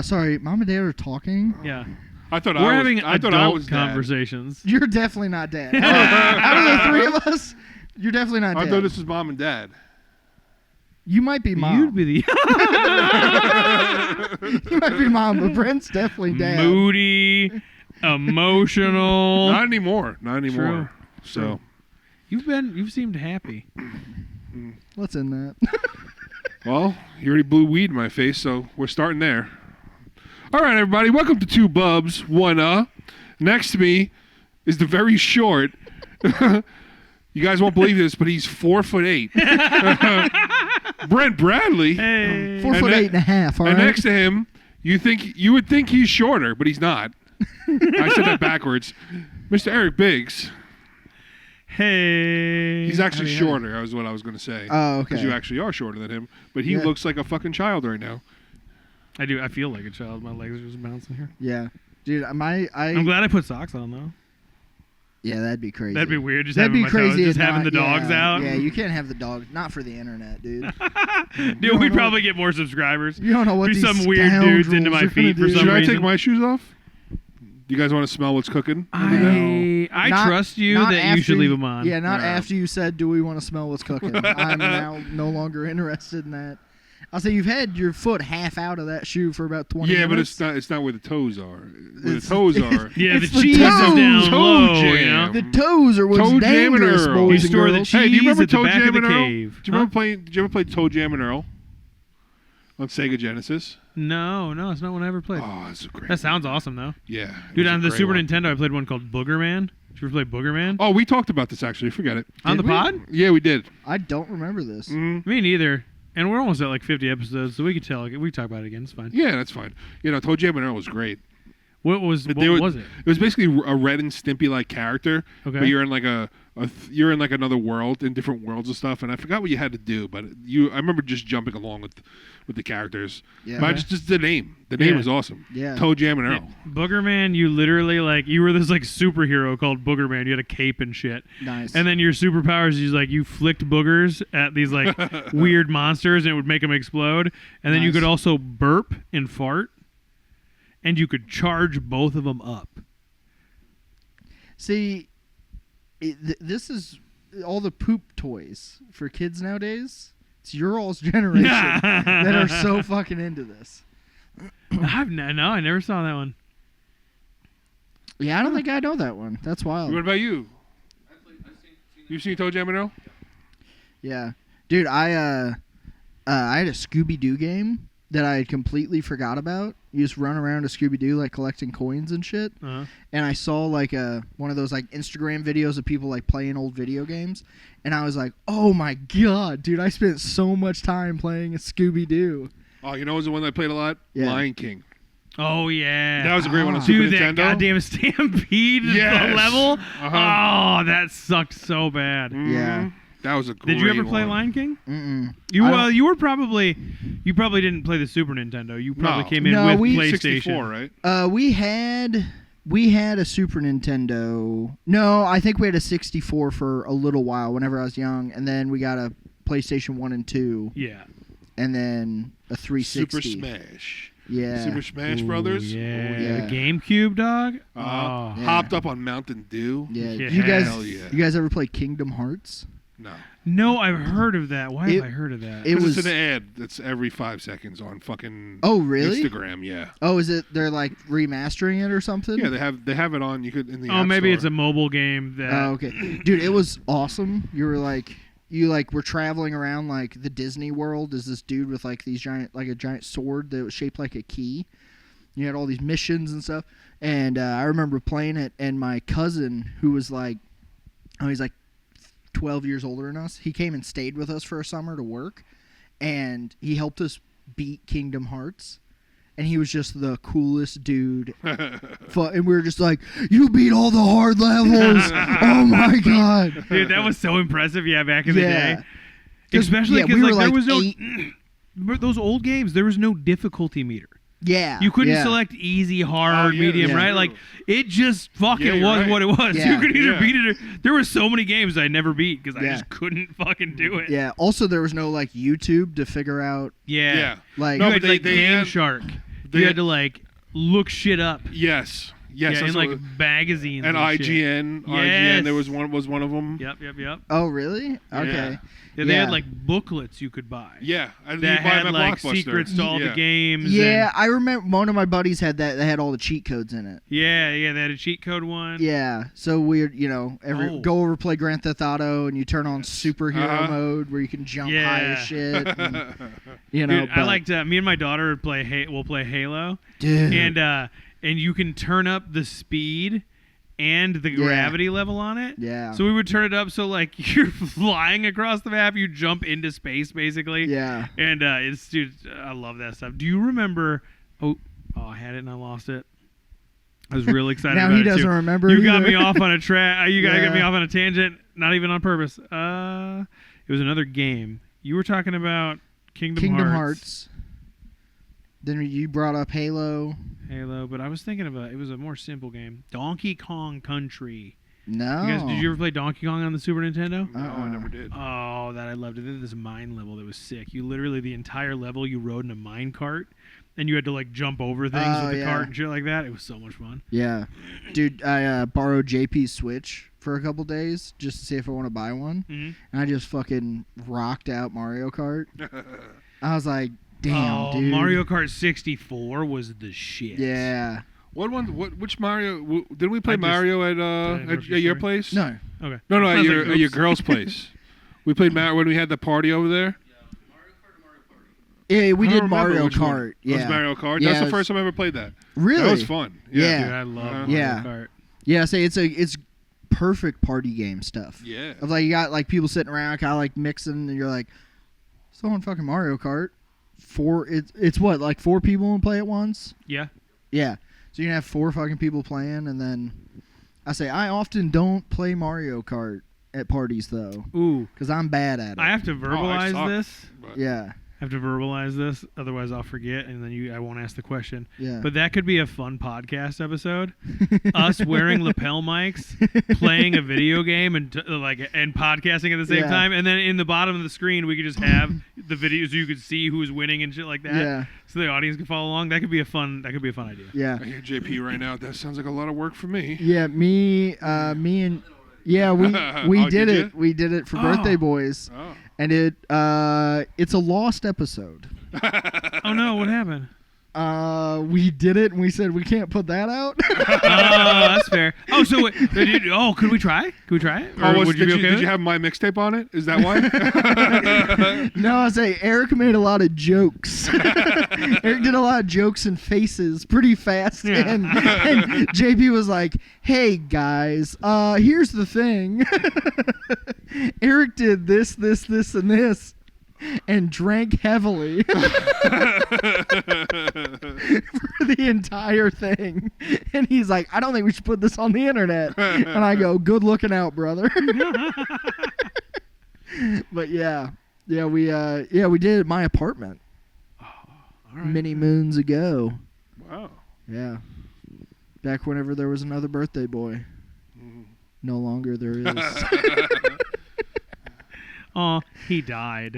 Sorry, Mom and Dad are talking. Yeah. I thought We're I having was, I thought adult I was conversations. You're definitely not Dad. Out of the three of us, you're definitely not Dad. I thought this was Mom and Dad. You might be Mom. You'd be the You might be Mom, but Brent's definitely Dad. moody, emotional. Not anymore. Not anymore. True. So You've seemed happy. What's in that? Well, you already blew weed in my face, so we're starting there. All right, everybody, welcome to Two Bubs, One Next to me is the very short. You guys won't believe this, but he's 4'8". Brent Bradley. Hey. 4'8.5". All right. And next to him, you would think he's shorter, but he's not. I said that backwards. Mr. Eric Biggs. Hey. He's actually shorter, is what I was going to say. Oh, okay. Because you actually are shorter than him, but he looks like a fucking child right now. I do. I feel like a child. My legs are just bouncing here. Yeah, dude. I'm glad I put socks on though. Yeah, that'd be crazy. That'd be weird. Just that'd having be my crazy. Toes, just having the dogs out. Yeah, you can't have the dogs. Not for the internet, dude. Dude, we'd probably get more subscribers. You don't know what Be these some weird dudes into my feet for some Should reason. I take my shoes off? Do you guys want to smell what's cooking? I trust you that you should leave them on. Yeah, not after you said, "Do we want to smell what's cooking?" I'm now no longer interested in that. I'll say you've had your foot half out of that shoe for about 20 minutes. But it's not where the toes are. Where the toes are. Yeah, it's the cheese is down low. You know? The toes are what's Toe Jam and dangerous, Earl. boys You and store the girls. cheese Hey, do you remember at the Toe back Jam of the and Earl? cave. Do you remember playing? Did you ever play Toe Jam and Earl on Sega Genesis? No, it's not one I ever played. Oh, that's a great. That sounds awesome though. Yeah, Dude, on the Super Nintendo, I played one called Booger Man. Did you ever play Booger Man? Oh, we talked about this actually. Forget it. On the Did we? pod? Yeah, we did. I don't remember this. Mm-hmm. Me neither. And we're almost at like 50 episodes, so we can we can talk about it again. It's fine. Yeah, that's fine. Toe Jam and Earl was great. What was it? It was basically a Ren and Stimpy like character, Okay. but you're in like you're in like another world, in different worlds and stuff. And I forgot what you had to do, but I remember just jumping along with the characters. Yeah. But just the name. The name was awesome. Yeah. Toe Jam and Earl. Yeah. Booger Man, you literally you were this like superhero called Booger Man. You had a cape and shit. Nice. And then your superpowers is you flicked boogers at these like weird monsters and it would make them explode. And then you could also burp and fart. And you could charge both of them up. See, this is all the poop toys for kids nowadays. It's your all's generation that are so fucking into this. I never saw that one. Yeah, I don't think I know that one. That's wild. What about you? You've seen Toe Jam and Earl? Yeah, dude, I had a Scooby-Doo game that I had completely forgot about. You just run around a Scooby-Doo like collecting coins and shit. Uh-huh. And I saw like one of those like Instagram videos of people like playing old video games, and I was like, "Oh my god, dude! I spent so much time playing a Scooby-Doo." Oh, you know what was the one that I played a lot? Yeah. Lion King. Oh, yeah. That was a great one on Super Dude, that Nintendo. goddamn stampede level. Uh-huh. Oh, that sucked so bad. Mm-hmm. Yeah. That was a great Did you ever play one. Lion King? Mm-mm. You probably didn't play the Super Nintendo. You probably came in with PlayStation. 64, right? We had a Super Nintendo. No, I think we had a 64 for a little while whenever I was young, and then we got a PlayStation 1 and 2. Yeah. And then a 360. Super Smash. Yeah. Super Smash Brothers. Yeah. Oh, yeah. The GameCube, dog. Yeah. Yeah. Hopped up on Mountain Dew. Yeah. Yeah. You Hell yeah. guys ever play Kingdom Hearts? No. No, I've heard of that. Why have I heard of that? It was It's an ad that's every 5 seconds on fucking Oh, really? Instagram, yeah. Oh, is it they're like remastering it or something? Yeah, they have it on you could in the Oh, App maybe Store. it's a mobile game that Oh, okay. Dude, it was awesome. You were traveling around like the Disney World as this dude with like these a giant sword that was shaped like a key. You had all these missions and stuff. And I remember playing it, and my cousin, who was he's like 12 years older than us, he came and stayed with us for a summer to work, and he helped us beat Kingdom Hearts. And he was just the coolest dude. And we were just like, you beat all the hard levels. Oh, my God. Dude, that was so impressive, back in the day. 'Cause, Especially because we were there was no 8. those old games, there was no difficulty meter. Yeah. You couldn't yeah. select easy, hard, medium, yeah. right? Like, it just fucking was right. what it was. Yeah. You could either Yeah. beat it or... There were so many games I never beat because I Yeah. just couldn't fucking do it. Yeah. Also, there was no, like, YouTube to figure out, Yeah. Yeah. like... You No, had, but like, they Game had- Shark. You had to like look shit up. Yes. Yeah, in that's like what- magazines. and and shit. IGN. Yes. IGN. There was one of them. Yep. Oh, really? Okay. Yeah, they had like booklets you could buy. Yeah, and That you buy had them at like Blockbuster. secrets to all Yeah. the games. Yeah, and- I remember one of my buddies had that. They had all the cheat codes in it. yeah. They had a cheat code one. Yeah, so weird. Go over play Grand Theft Auto, and you turn on superhero mode where you can jump high as shit. And, Dude, I liked. Me and my daughter would play. We'll play Halo. Dude. And you can turn up the speed and the gravity level on it. Yeah. So we would turn it up so like you're flying across the map, you jump into space basically. Yeah. And dude, I love that stuff. Do you remember? Oh, I had it and I lost it. I was really excited. Now about he it, doesn't too. remember. You got either. me off on a track. You gotta get me Yeah. off on a tangent. Not even on purpose. It was another game. You were talking about Kingdom Hearts. Then you brought up Halo. Halo, but I was thinking about it was a more simple game. Donkey Kong Country. No. You guys, did you ever play Donkey Kong on the Super Nintendo? No, I never did. Oh, that I loved it. They did this mine level that was sick. You literally the entire level you rode in a mine cart, and you had to like jump over things with the cart and shit like that. It was so much fun. Yeah, dude, I borrowed JP's Switch for a couple days just to see if I want to buy one, and I just fucking rocked out Mario Kart. I was like, damn, dude. Mario Kart 64 was the shit. Yeah. What one? Which Mario? Didn't we play I just- Mario Did I at interrupt your you, place? No. Okay. No, Sounds at like your oops. girl's place. We played Mario when we had the party over there. Yeah, we I don't did remember Mario which one. Kart. It was Yeah. Mario Kart. Yeah, That's the it's- first time I ever played that. Really? That was fun. Yeah. Dude, I love Mario Yeah. Kart. Yeah, it's perfect party game stuff. Yeah. Of like you got like people sitting around, kind of like mixing, and you're like, someone fucking Mario Kart. It's what, like 4 people can play at once? Yeah. Yeah. So you can have 4 fucking people playing, and then I often don't play Mario Kart at parties though, Ooh. because I'm bad at it. I have to verbalize suck. this. But Yeah. I have to verbalize this, otherwise I'll forget, and then I won't ask the question. Yeah. But that could be a fun podcast episode. Us wearing lapel mics, playing a video game, and podcasting at the same Yeah. time. And then in the bottom of the screen, we could just have the videos so you could see who's winning and shit like that. Yeah. So the audience can follow along. That could be a fun idea. Yeah. I hear JP right now. That sounds like a lot of work for me. Yeah, me and yeah, we Oh, did did it. you? We did it for Birthday Boys, Oh. and it's a lost episode. Oh no, what happened? We did it, and we said we can't put that out. Oh, that's fair. Oh, so wait, could we try? Could we try it? Or would you be okay did with you it? have my mixtape on it? Is that why? No, I say Eric made a lot of jokes. Eric did a lot of jokes and faces pretty fast, Yeah. and JP was like, "Hey guys, here's the thing. Eric did this, and this." And drank heavily for the entire thing. And he's like, I don't think we should put this on the internet. And I go, good looking out, brother. But yeah, we did it at my apartment All right. many moons ago. Wow. Yeah. Back whenever there was another birthday boy. No longer there is. Oh, he died.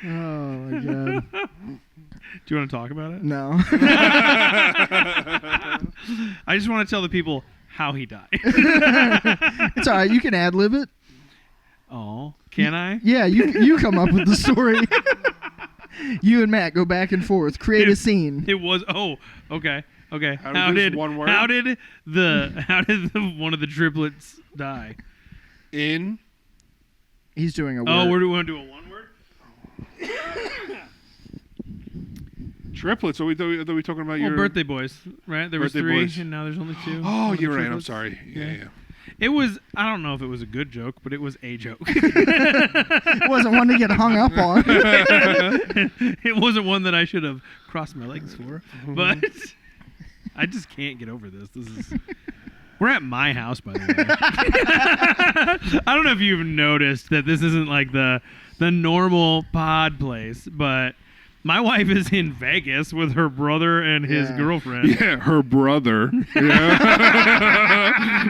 Oh my god. Do you want to talk about it? No. I just want to tell the people how he died. It's all right. You can ad lib it. Oh, can I? Yeah, you come up with the story. You and Matt go back and forth, create a scene. It was okay. How did this one word? How did the one of the triplets die? In. He's doing a word. Oh, we want to do a one word? Triplets. Are we talking about Well, your birthday boys, right? There was Birthday 3, boys. and now there's only 2. Oh, One of the you're right. I'm triplets. sorry. Yeah. It was. I don't know if it was a good joke, but it was a joke. It wasn't one to get hung up on. It wasn't one that I should have crossed my legs for, but I just can't get over this. We're at my house, by the way. I don't know if you've noticed that this isn't like the normal pod place, but My wife is in Vegas with her brother and his Yeah. girlfriend. Yeah, her brother. Yeah.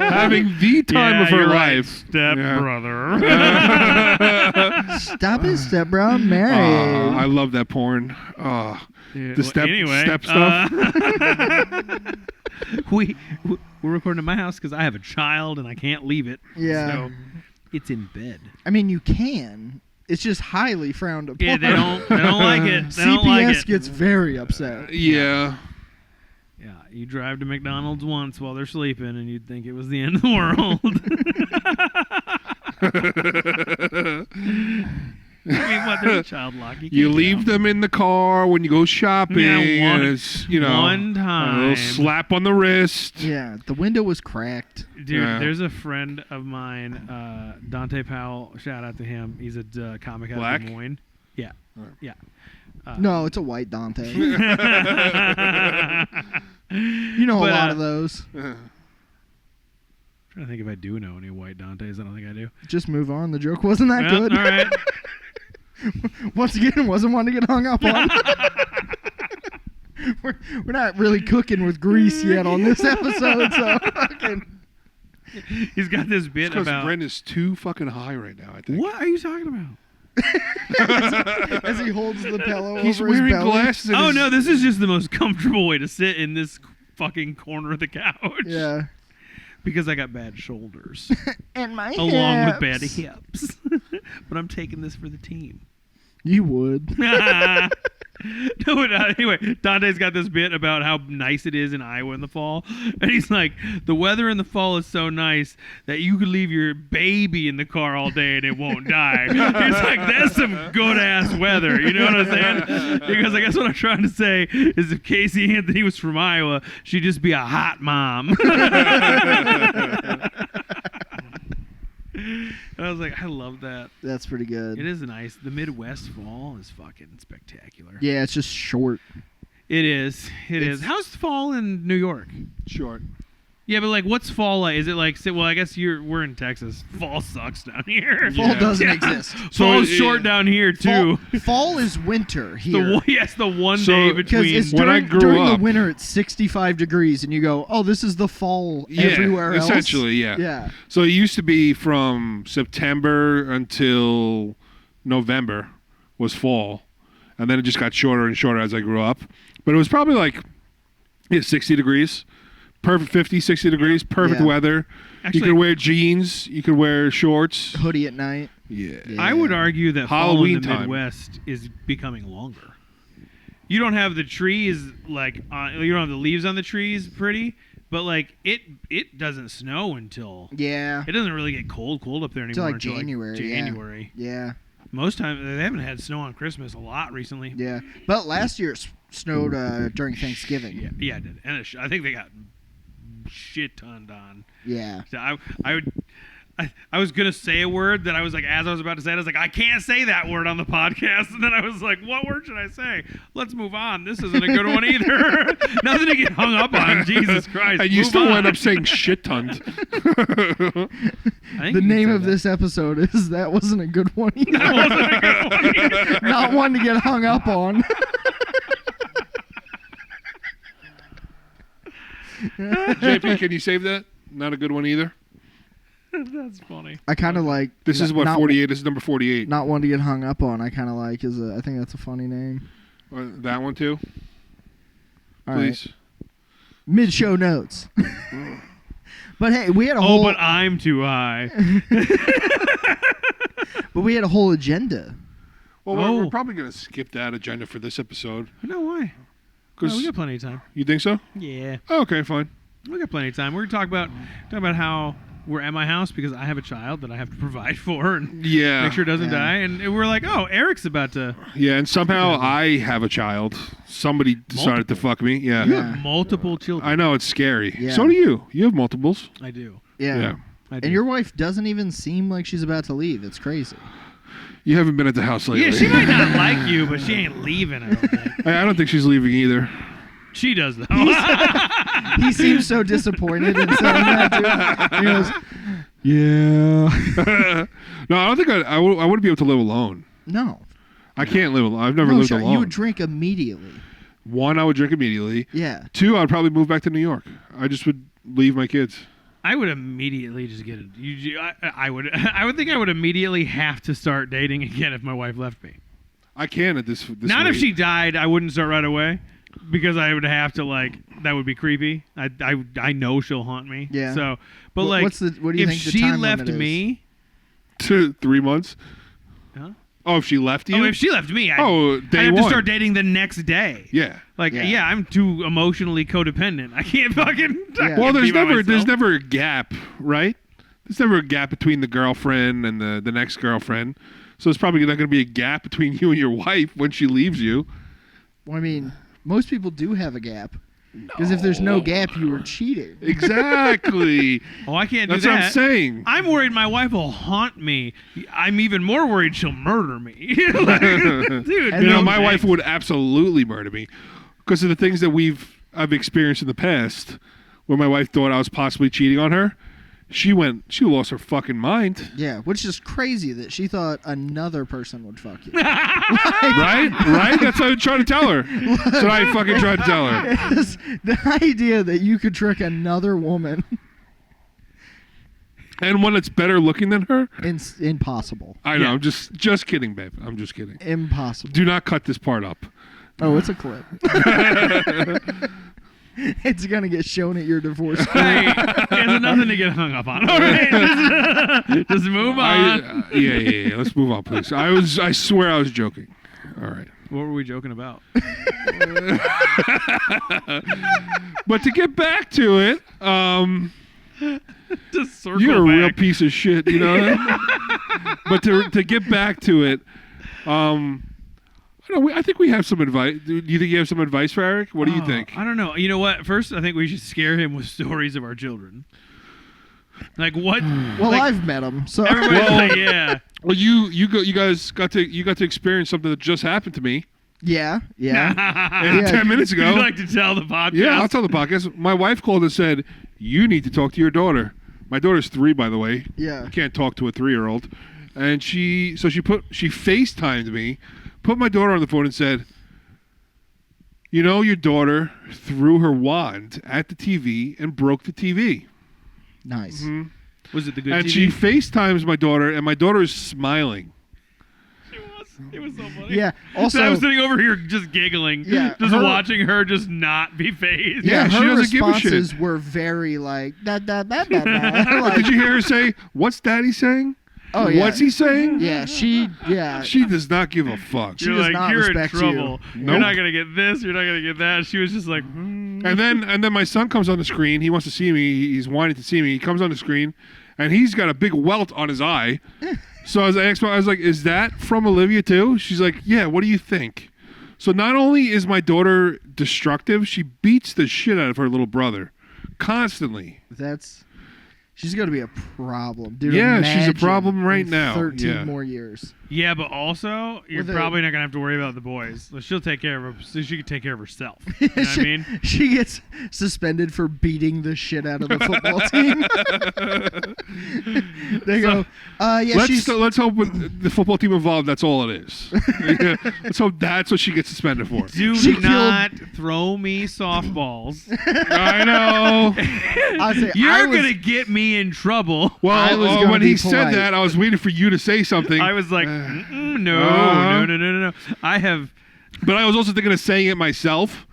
Having the time of her you're right, life. step Yeah. brother. Stop it, stepbro. I'm married. I love that porn. Oh, Yeah, the step stuff. We're recording at my house because I have a child and I can't leave it. Yeah. So it's in bed. I mean, you can. It's just highly frowned upon. Yeah, they don't like it. They don't like CPS it. gets very upset. Yeah. Yeah, you drive to McDonald's once while they're sleeping and you'd think it was the end of the world. I mean, what? There's a child lock. You leave them in the car when you go shopping. Yeah, and it's, one a time. little slap on the wrist. Yeah, the window was cracked. Dude, Yeah. there's a friend of mine, Dante Powell. Shout out to him. He's a comic out Black? of Des Moines. Yeah, Right. yeah. No, it's a white Dante. You know But, a lot of those. I'm trying to think if I do know any white Dantes. I don't think I do. Just move on. The joke wasn't that Well, good. all right. Once again, wasn't one to get hung up on. we're not really cooking with grease yet on this episode, so fucking. He's got this bit Because about. Brent is too fucking high right now, I think. What are you talking about? As he holds the pillow He's over his wearing belly. glasses. and Oh his- no, this is just the most comfortable way to sit in this fucking corner of the couch. Yeah. Because I got bad shoulders. And my Along with hips. bad hips. But I'm taking this for the team. You would. No, anyway, Dante's got this bit about how nice it is in Iowa in the fall. And he's like, the weather in the fall is so nice that you could leave your baby in the car all day and it won't die. He's like, that's some good-ass weather. You know what I'm saying? Because I guess what I'm trying to say is if Casey Anthony was from Iowa, she'd just be a hot mom. I was like, I love that. That's pretty good. It is nice. The Midwest fall is fucking spectacular. Yeah, it's just short. It is. It is. It's- How's fall in New York? Short. Yeah, but like, what's fall like? Is it like? Well, I guess we're in Texas. Fall sucks down here. Fall Yeah. doesn't Yeah. exist. Fall's So, short down here too. Fall is winter here. The one So- day Because between. it's When I during, grew during up- the winter, it's 65 degrees, and you go, "Oh, this is the fall Yeah, everywhere else." essentially, yeah. Yeah. So it used to be from September until November was fall. And then it just got shorter and shorter as I grew up. But it was probably like 60 degrees. Perfect 50, 60 degrees. Perfect Yeah. weather. Actually, you could wear jeans. You could wear shorts. Hoodie at night. Yeah. Yeah. I would argue that fall in Halloween the time. Midwest is becoming longer. You don't have the trees like you don't have the leaves on the trees pretty, but like it doesn't snow until Yeah. it doesn't really get cold up there anymore like until January, yeah. January. Yeah. Most times they haven't had snow on Christmas a lot recently. Yeah. But last year it snowed during Thanksgiving. Yeah, it did, and I think they got shit tonned on. Yeah. So I was gonna say a word that I was like, as I was about to say it, I was like, I can't say that word on the podcast, and then I was like, what word should I say? Let's move on. This isn't a good one either. Nothing to get hung up on. Jesus Christ. And you Move still on. end up saying shit tons. I think The you can name say of that. this episode is That Wasn't a Good One Either. That wasn't a good one either. Not one to get hung up on. JP, can you save that? Not a good one either. That's funny. I kind of like. This is what not, 48. This is number 48. Not one to get hung up on. I kind of like I think that's a funny name. That one too, All right. please. Mid-show notes. But hey, we had a Oh, whole. but I'm too high. But we had a whole agenda. Well, Oh. we're probably going to skip that agenda for this episode. No, why? No, Cause we got plenty of time. you think so? Yeah, Oh, okay, fine. we got plenty of time. We're gonna talk about how we're at my house because I have a child that I have to provide for and Yeah. make sure it doesn't Yeah. die. And we're like, oh, Eric's about to. Yeah, and somehow I have a child. Somebody decided to fuck me. Yeah. You Yeah. have multiple children. I know, it's scary. Yeah. So do you. You have multiples. I do. Yeah. Yeah. I do. And your wife doesn't even seem like she's about to leave. It's crazy. You haven't been at the house lately. Yeah, she might not like you, but she ain't leaving. I don't think. I don't think she's leaving either. She does though. He seems so disappointed in saying that, dude. He goes, Yeah. No, I don't think I wouldn't be able to live alone. No. I can't live alone. I've never No, lived sure. alone. You would drink immediately. One, I would drink immediately. Yeah. Two, I'd probably move back to New York. I just would leave my kids. I would immediately just get it. I would. I would think I would immediately have to start dating again if my wife left me. I can at this Not if rate. she died. I wouldn't start right away because I would have to that would be creepy. I know she'll haunt me. Yeah. So, but What do you if think the she time left limit is? me, 3 months. huh? Oh, if she left you? Oh, if she left me, day I'd have one. to start dating the next day. Yeah. Yeah. I'm too emotionally codependent. I can't fucking. Yeah. Well, there's be by myself. never a gap, right? There's never a gap between the girlfriend and the next girlfriend. So there's probably not going to be a gap between you and your wife when she leaves you. Well, I mean, most people do have a gap. Because if there's no gap, you were cheating. Exactly. Oh, I can't do That's that. what I'm saying. I'm worried my wife will haunt me. I'm even more worried she'll murder me. Like, dude, And You know, no my wife thanks. would absolutely murder me because of the things that I've experienced in the past where my wife thought I was possibly cheating on her. She lost her fucking mind. Yeah, which is crazy that she thought another person would fuck you. Right? That's what I tried to tell her. That's what I fucking tried to tell her. The idea that you could trick another woman, And one that's better looking than her? impossible. I know. Yeah. I'm just kidding, babe. I'm just kidding. Impossible. Do not cut this part up. Oh, it's a clip. It's going to get shown at your divorce court. Hey, there's nothing to get hung up on. All right, just move on. Yeah. Let's move on, please. I swear I was joking. All right. What were we joking about? But to get back to it, Just circle you're a back. real piece of shit, you know. But to get back to it, I think we have some advice. Do you think you have some advice for Eric? What do you think? I don't know. You know what? First, I think we should scare him with stories of our children. Like what? Well, like, I've met him, so everybody's Well- like, yeah. Well, you guys got to experience something that just happened to me yeah. and 10 minutes ago. Would you like to tell the podcast? Yeah, I'll tell the podcast. My wife called and said, "You need to talk to your daughter." My daughter's 3, by the way. Yeah. I can't talk to a 3-year-old. And she FaceTimed me, put my daughter on the phone and said, "You know, your daughter threw her wand at the TV and broke the TV." Nice. Mhm. Was it the good And TV? she FaceTimes my daughter, and my daughter is smiling. It was so funny. Yeah. So I was Also, sitting over here just giggling, Yeah, just her- watching her just not be phased. Yeah, she her doesn't give a shit. responses were very like da da da da da. Like, Did you hear her say, "What's Daddy saying? oh yeah. What's he saying?" Yeah, She does not give a fuck. She You're does like, not you're in respect you. trouble. Nope. You're not gonna get this. You're not gonna get that. She was just like, And then my son comes on the screen. He wants to see me. He's wanting to see me. He comes on the screen, and he's got a big welt on his eye. So I was like, "Is that from Olivia too?" She's like, "Yeah. What do you think?" So not only is my daughter destructive, she beats the shit out of her little brother constantly. She's gonna be a problem, dude. Yeah, she's a Imagine problem right in now. 13 Yeah. more years. yeah, but also you're With a- probably not gonna have to worry about the boys. Like, she'll take care of her. So she can take care of herself. You know what I mean? She gets suspended for beating the shit out of the football team. They go, yeah, Let's hope with the football team involved, that's all it is. Let's hope that's what she gets suspended for. Do She not throw me softballs. I know. You're gonna get me in trouble. I Well, was gonna when be he said polite. that, I was waiting for you to say something. I was like, no. I have But I was also thinking of saying it myself,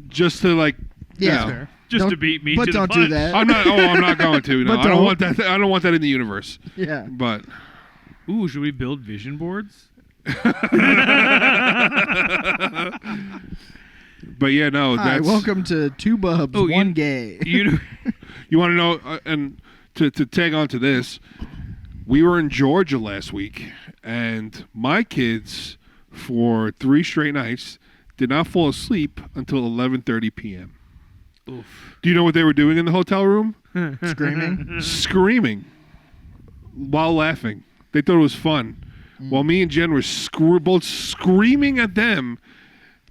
just to like. Yeah. you know. just Don't- to beat me. but to the don't do punch. that. I'm not. Oh, I'm not going to. No, But I don't don't. want that. I don't want that in the universe. Yeah. But Ooh, should we build vision boards? but yeah, no. Hi, That's welcome to Two Bubs, Oh, One Gay. You You want to know? And to tag on to this, we were in Georgia last week, and my kids, for 3 straight nights, did not fall asleep until 11:30 p.m. Oof. Do you know what they were doing in the hotel room? Screaming. Screaming while laughing. They thought it was fun. While me and Jen were both screaming at them,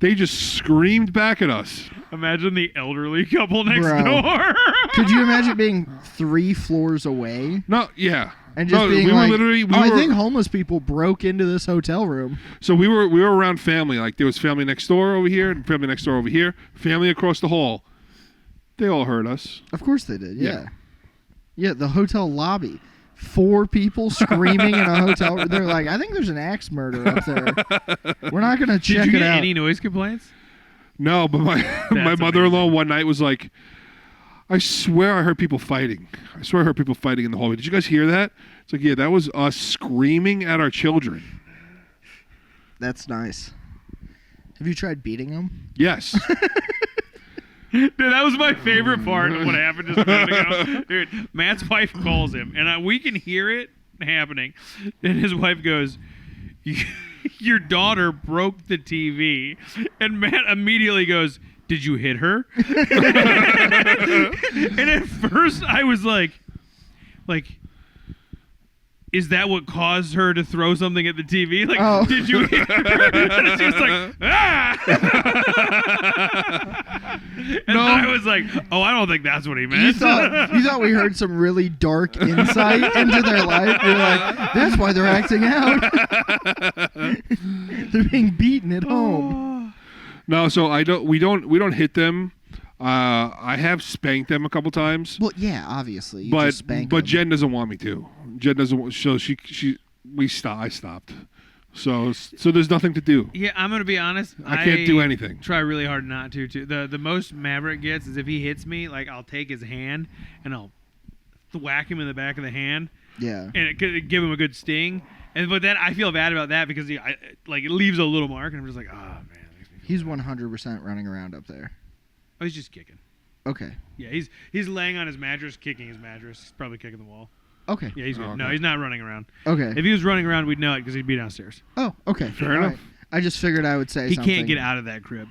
they just screamed back at us. Imagine the elderly couple next Bro. door. Could you imagine being 3 floors away? No, yeah. And just being I think homeless people broke into this hotel room. So we were around family. Like there was family next door over here, and family next door over here, family across the hall. They all heard us. Of course they did. Yeah, the hotel lobby. 4 people screaming in a hotel room. They're like, I think there's an axe murder up there. We're not going to check it out. Did you get any noise complaints? No, but my mother-in-law one night was like, I swear I heard people fighting. I swear I heard people fighting in the hallway. Did you guys hear that? It's like, yeah, that was us screaming at our children. That's nice. Have you tried beating them? Yes. Dude, that was my favorite part of what happened just a minute ago. Dude, Matt's wife calls him, and we can hear it happening. And his wife goes, your daughter broke the TV. And Matt immediately goes, did you hit her? And at first I was like, is that what caused her to throw something at the TV? Like, did you hit her? And she's like, ah! And I was like, oh, I don't think that's what he meant. You thought we heard some really dark insight into their life? You're like, that's why they're acting out. They're being beaten at home. No, so we don't hit them. I have spanked them a couple times. Well, yeah, obviously. You but just spank but them. Jen doesn't want me to. Jen doesn't. So I stopped. So there's nothing to do. Yeah, I'm gonna be honest. I can't do anything. Try really hard not to. The most Maverick gets is if he hits me, like I'll take his hand and I'll whack him in the back of the hand. Yeah. And give him a good sting. But then I feel bad about that because it leaves a little mark, and I'm just like, oh man. He's 100% running around up there. Oh, he's just kicking. Okay. Yeah, he's laying on his mattress, kicking his mattress. He's probably kicking the wall. Okay. Yeah, he's good. Okay. No, he's not running around. Okay. If he was running around, we'd know it because he'd be downstairs. Oh, okay. Fair All enough. right. I just figured I would say He something. can't get out of that crib.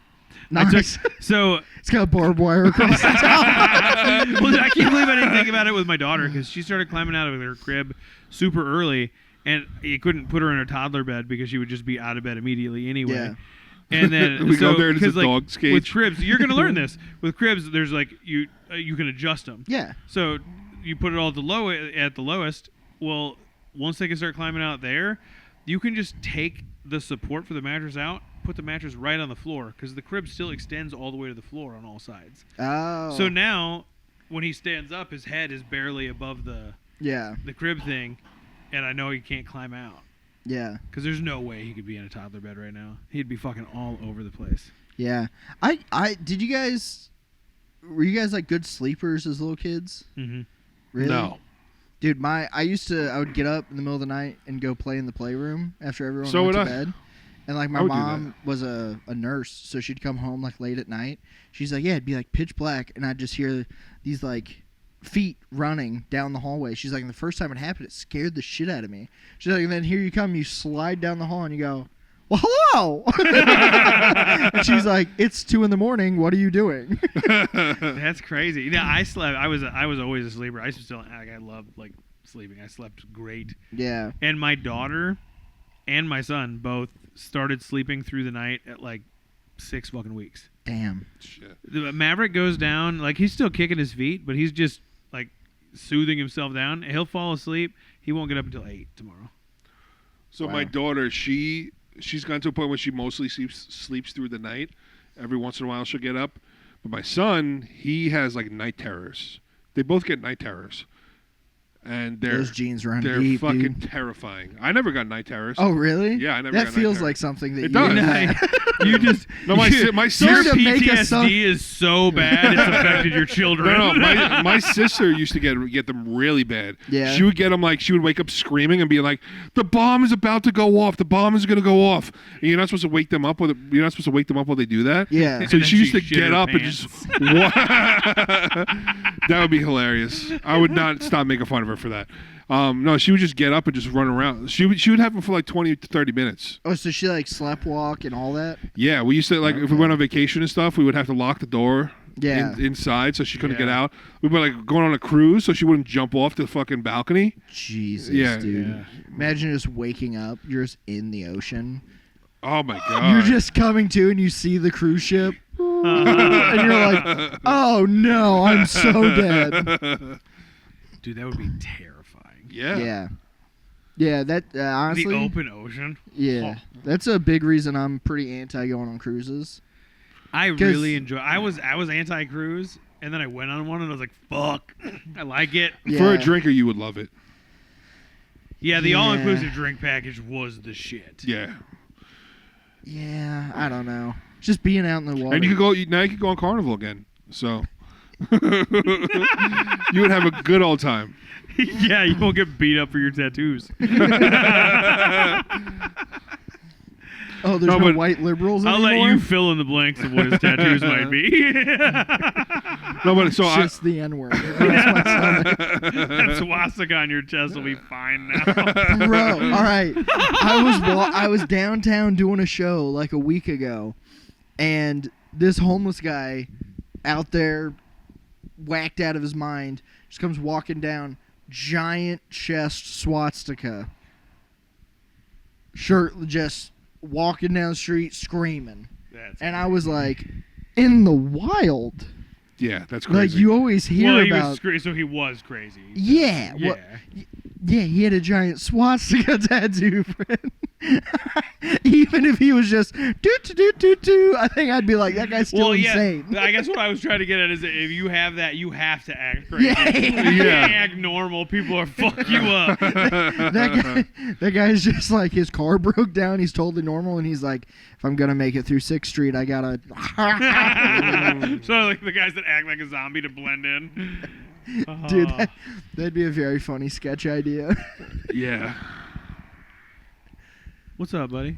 Nice. So it's got barbed wire across the top. well, I can't believe I didn't think about it with my daughter because she started climbing out of her crib super early, and you couldn't put her in a toddler bed because she would just be out of bed immediately anyway. Yeah. And then we go there and it's a like, dog's cage. with cribs, you're gonna learn this. With cribs, there's like you can adjust them. Yeah. So you put it all at the lowest. Well, once they can start climbing out there, you can just take the support for the mattress out, put the mattress right on the floor because the crib still extends all the way to the floor on all sides. Oh. So now, when he stands up, his head is barely above the crib thing, and I know he can't climb out. Yeah. Because there's no way he could be in a toddler bed right now. He'd be fucking all over the place. Yeah. Did you guys, were you guys like good sleepers as little kids? Mm-hmm. Really? No. Dude, I would get up in the middle of the night and go play in the playroom after everyone So went would to I. bed. And like my mom was a nurse, so she'd come home like late at night. She's like, yeah, it'd be like pitch black, and I'd just hear these like feet running down the hallway. She's like, and the first time it happened, it scared the shit out of me. She's like, and then here you come, you slide down the hall, and you go, well, hello. And she's like, it's 2 a.m. What are you doing? That's crazy. Yeah, I slept. I was always a sleeper. I loved like sleeping. I slept great. Yeah. And my daughter and my son both started sleeping through the night at like 6 fucking weeks. Damn. Shit. The Maverick goes down, like he's still kicking his feet, but he's just like soothing himself down. He'll fall asleep. He won't get up until 8 tomorrow. So Wow. my daughter, she's gotten to a point where she mostly sleeps through the night. Every once in a while she'll get up. But my son, he has like night terrors. They both get night terrors. And those genes run they're deep, fucking dude. terrifying. I never got night terrors. Oh, really? Yeah, I never That got feels night like something that It you would does. have. You just No, my your sister to make us PTSD is so bad it's affected your children. No, my sister used to get them really bad. Yeah. She would get them like she would wake up screaming and be like, "The bomb is about to go off. The bomb is going to go off." And you're not supposed to wake them up while they do that. Yeah. So And then she used she to shit get her up pants. and just. That would be hilarious. I would not stop making fun of her for that. No, she would just get up and just run around. She would have them for like 20 to 30 minutes. Oh, so she like slept walk and all that? Yeah, we used to like if we went on vacation and stuff, we would have to lock the door. Yeah. Inside, so she couldn't Yeah. get out. We were like going on a cruise, so she wouldn't jump off the fucking balcony. Jesus, Yeah. dude. Yeah. Imagine just waking up. You're just in the ocean. Oh my god! You're just coming to and you see the cruise ship. and you're like, oh no, I'm so dead. Dude, that would be terrifying. Yeah. Yeah, that honestly. The open ocean. Yeah, that's a big reason I'm pretty anti going on cruises. I really enjoy. I was anti cruise, and then I went on one, and I was like, "Fuck, I like it." Yeah. For a drinker, you would love it. Yeah, the all-inclusive drink package was the shit. Yeah. Yeah, I don't know. Just being out in the water. And you could go on Carnival again. So you would have a good old time. Yeah, you won't get beat up for your tattoos. Oh, there's no white liberals I'll anymore? let you fill in the blanks of what his tattoos might be. No, but so just the N-word. That swastika on your chest will be fine now. Bro, all right. I was downtown doing a show like a week ago, and this homeless guy out there, whacked out of his mind, just comes walking down, giant chest swastika, shirt, just walking down the street screaming. And I was like, in the wild. Yeah, that's crazy. Like, you always hear about... So he was crazy. Yeah. Yeah. Well, yeah, he had a giant swastika tattoo, friend. Even if he was just do, I think I'd be like, that guy's still insane. I guess what I was trying to get at is that if you have that, you have to act crazy. Yeah. You can't act normal. People are fuck you up. that guy's just like, his car broke down. He's totally normal, and he's like, if I'm gonna make it through 6th Street, I gotta. So like the guys that act like a zombie to blend in. Dude, that'd be a very funny sketch idea. Yeah. What's up, buddy?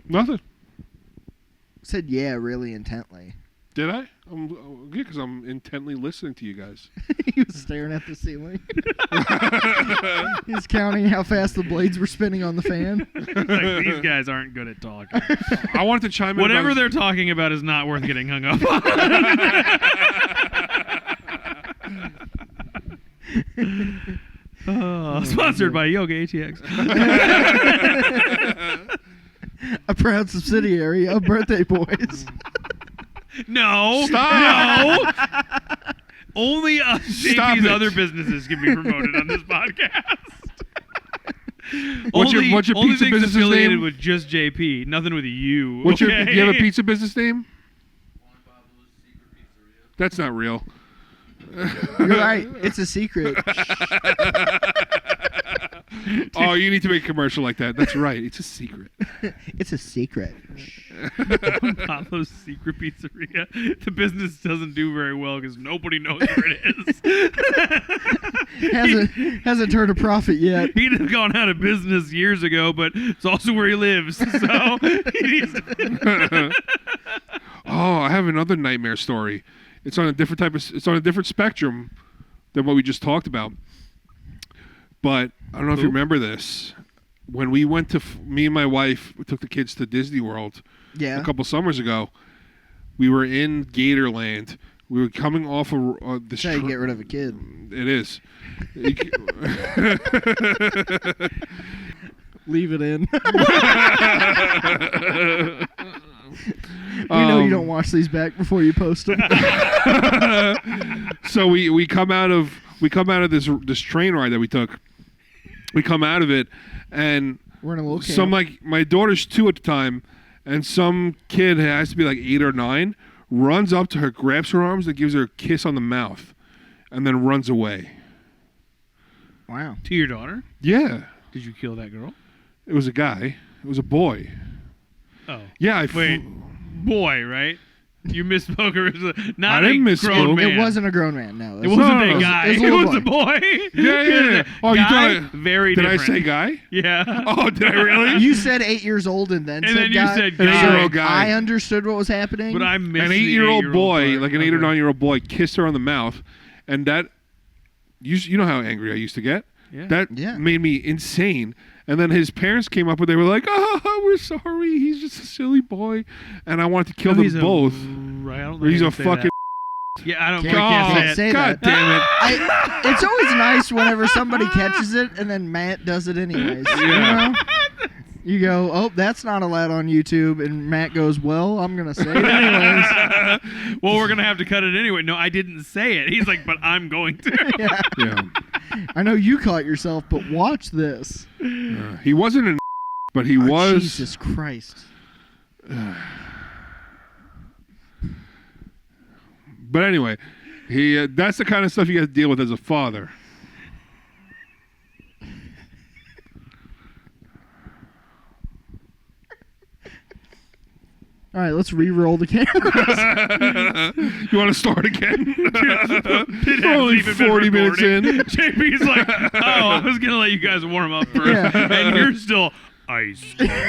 Nothing. Said yeah really intently. Did I? Yeah, because I'm intently listening to you guys. He was staring at the ceiling. He's counting how fast the blades were spinning on the fan. Like, these guys aren't good at talking. I wanted to chime in. Whatever they're talking about is not worth getting hung up on. Sponsored by Yoga ATX. A proud subsidiary of Birthday Boys. No. Stop. No. Only Stop JP's it. other businesses can be promoted on this podcast. What's your only pizza things business's affiliated name? with just JP, nothing with you. Do you have a okay? pizza business name? That's not real. You're right. It's a secret. Oh, you need to make a commercial like that. That's right. It's a secret. It's a secret. Pablo's Secret Pizzeria. The business doesn't do very well because nobody knows where it is. hasn't turned a profit yet. He'd have gone out of business years ago, but it's also where he lives. So he needs to... Oh, I have another nightmare story. It's on a different it's on a different spectrum than what we just talked about. But I don't know if you remember this. When we went to, me and my wife, we took the kids to Disney World a couple summers ago. We were in Gatorland. We were coming off of this. That's how you get rid of a kid. It is. Leave it in. We know you don't watch these back before you post them. So we come out of this train ride that we took. We come out of it, and we're in a little camp. My daughter's 2 at the time, and some kid has to be like 8 or 9 runs up to her, grabs her arms, and gives her a kiss on the mouth, and then runs away. Wow. To your daughter? Yeah. Did you kill that girl? It was a guy. It was a boy. Oh. Yeah. Boy, right? You misspoke. It was not I didn't a grown misspoke. man. It wasn't a grown man. No. It wasn't No, a guy. It was a boy. Yeah. Oh, guy, you thought very did different. I say guy? Yeah. Oh, did I really? You said 8 years old and then And said then guy. you said An guy. 8-year-old guy. I understood what was happening. But I missed An the 8-year-old boy, part. like an 8 or 9-year-old boy, kissed her on the mouth, and that you know how angry I used to get. Yeah. That made me insane. And then his parents came up and they were like, "Oh, we're sorry. He's just a silly boy," and I wanted to kill them both. Right, I don't think He's I a can say fucking. that. Yeah, I don't. Can't- We can't can't say it. say God that. damn it! It's always nice whenever somebody catches it and then Matt does it anyways. Yeah. You know? You go, oh, that's not allowed on YouTube, and Matt goes, well, I'm gonna say it anyways. Well, we're gonna have to cut it anyway. No, I didn't say it. He's like, but I'm going to. Yeah. I know you caught yourself, but watch this. He wasn't an but he was. Jesus Christ. But anyway, that's the kind of stuff you got to deal with as a father. All right, let's re-roll the cameras. You want to start again? It Only hasn't even been 40 minutes in. recording. JP's like, oh, I was going to let you guys warm up first. Yeah. And you're still ice. He's like,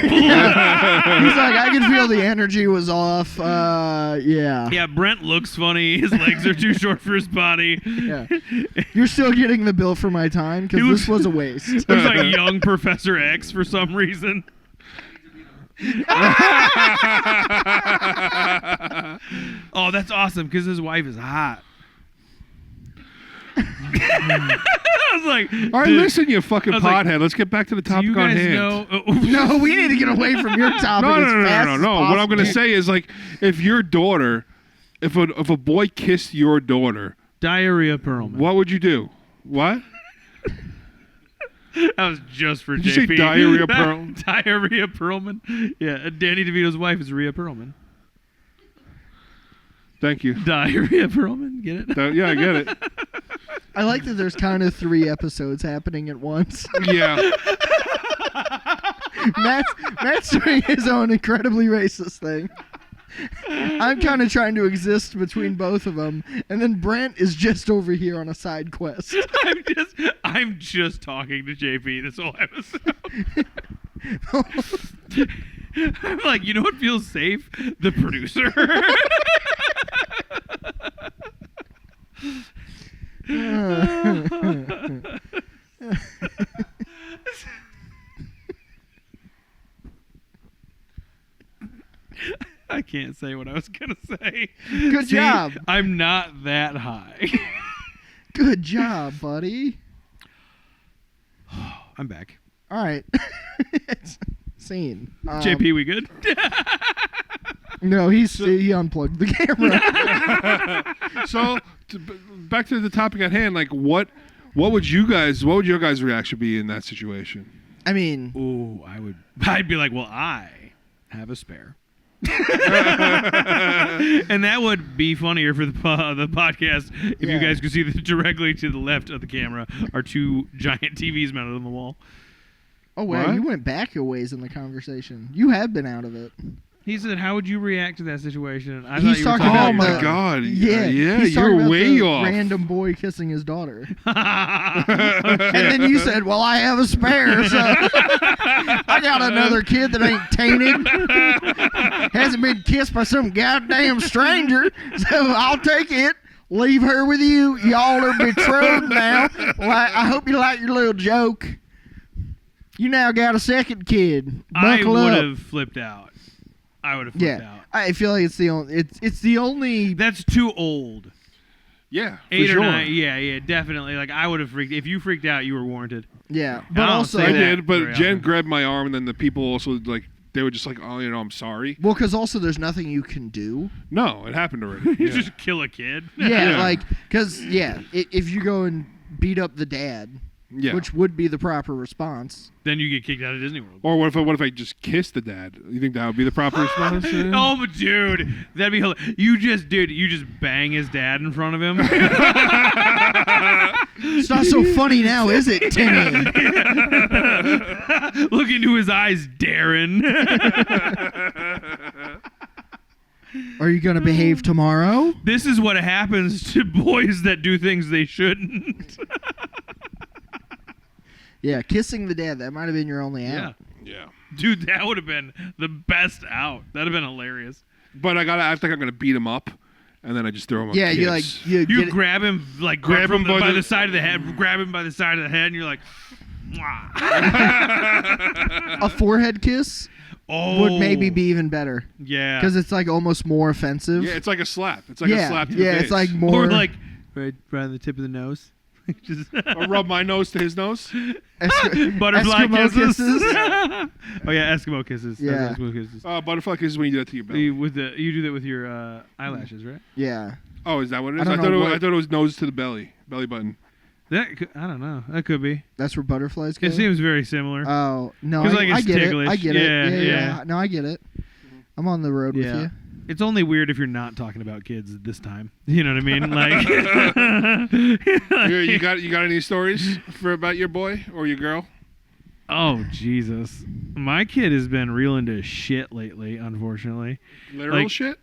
I could feel the energy was off. Yeah. Yeah, Brent looks funny. His legs are too short for his body. Yeah. You're still getting the bill for my time because this was a waste. Looks like young Professor X for some reason. Oh, that's awesome because his wife is hot. I was like, All right, dude, listen, you fucking I was like, pothead. Let's get back to the do topic you on guys hand. know? No, we need to get away from your topic No. as fast as What I'm going to possible. say is, like, if your daughter, if a boy kissed your daughter, Diarrhea Perlman. what would you do? What? That was just for Did you say JP. Diarrhea Perlman? Diarrhea Perlman. Yeah, Danny DeVito's wife is Rhea Perlman. Thank you. Diarrhea Perlman. Get it? Yeah, I get it. I like that there's kind of 3 episodes happening at once. Yeah. Matt's doing his own incredibly racist thing. I'm kind of trying to exist between both of them, and then Brent is just over here on a side quest. I'm just talking to JP this whole episode. I'm like, you know what feels safe? The producer. I can't say what I was gonna say. Good See, job. I'm not that high. Good job, buddy. I'm back. All right. Scene. JP, we good? No, he unplugged the camera. So, back to the topic at hand. Like, what would your guys' reaction be in that situation? I mean, Ooh, I'd be like, well, I have a spare. And that would be funnier for the podcast if you guys could see that directly to the left of the camera are 2 giant TVs mounted on the wall. oh wow, What? you went back a ways in the conversation. You have been out of it. He said, how would you react to that situation? I He's thought you talking were about Oh my the- God! Yeah, he's you're talking about way the off. random boy kissing his daughter. about And then you said, well, I have a spare, so I got another kid that ain't tainted. Hasn't been kissed by some goddamn stranger, so I'll take it. Leave her with you. Y'all are betrothed now. Well, I hope you like your little joke. You now got a second kid. I Buckle would up. have flipped out. I would have flipped Yeah, out. I feel like it's the only. It's the only. That's too old. Yeah, for 8 sure. or 9. Yeah, definitely. Like, I would have freaked. If you freaked out, you were warranted. Yeah, I but don't also. say I that did, but very Jen often. grabbed my arm, and then the people also they were just like, "Oh, I'm sorry." Well, because also there's nothing you can do. No, it happened already. You Yeah. just kill a kid. Yeah, Yeah. like because if you go and beat up the dad, Yeah. which would be the proper responst. Then you get kicked out of Disney World. Or what if I just kissed the dad? You think that would be the proper response? Oh, but dude, that'd be hilarious. You just bang his dad in front of him. It's not so funny now, is it, Timmy? Look into his eyes, Darren. Are you gonna behave tomorrow? This is what happens to boys that do things they shouldn't. Yeah, kissing the dad. That might have been your only out. Yeah. Dude, that would have been the best out. That'd have been hilarious. But I think I'm gonna beat him up, and then I just throw him. Yeah, a you kiss. like you You get it- grab him, like, Grab him by by the the- side of the head, grab him by the side of the head, and you're like, mwah. a forehead kiss Oh. would maybe be even better Yeah. because it's like almost more offensive. Yeah, it's like a slap. It's like a slap to the yeah, face. it's like more Or like, right on the tip of the nose. Just Or rub my nose to his nose. butterfly Eskimo kisses. kisses. Oh yeah, Eskimo kisses. Yeah. That's Eskimo kisses. Butterfly kisses when you do that to your belly. You do that with your eyelashes, right? Yeah. Oh, is that what it is? I don't thought know I thought it was nose to the belly button. I don't know. That could be. That's where butterflies go. It seems very similar. Oh no, 'Cause, like, I it's get ticklish. it. I get Yeah, it. yeah. No, I get it. I'm on the road with you. It's only weird if you're not talking about kids at this time. You know what I mean? Like, You got any stories about your boy or your girl? oh Jesus, my kid has been real into shit lately. Unfortunately, Literal Like- shit?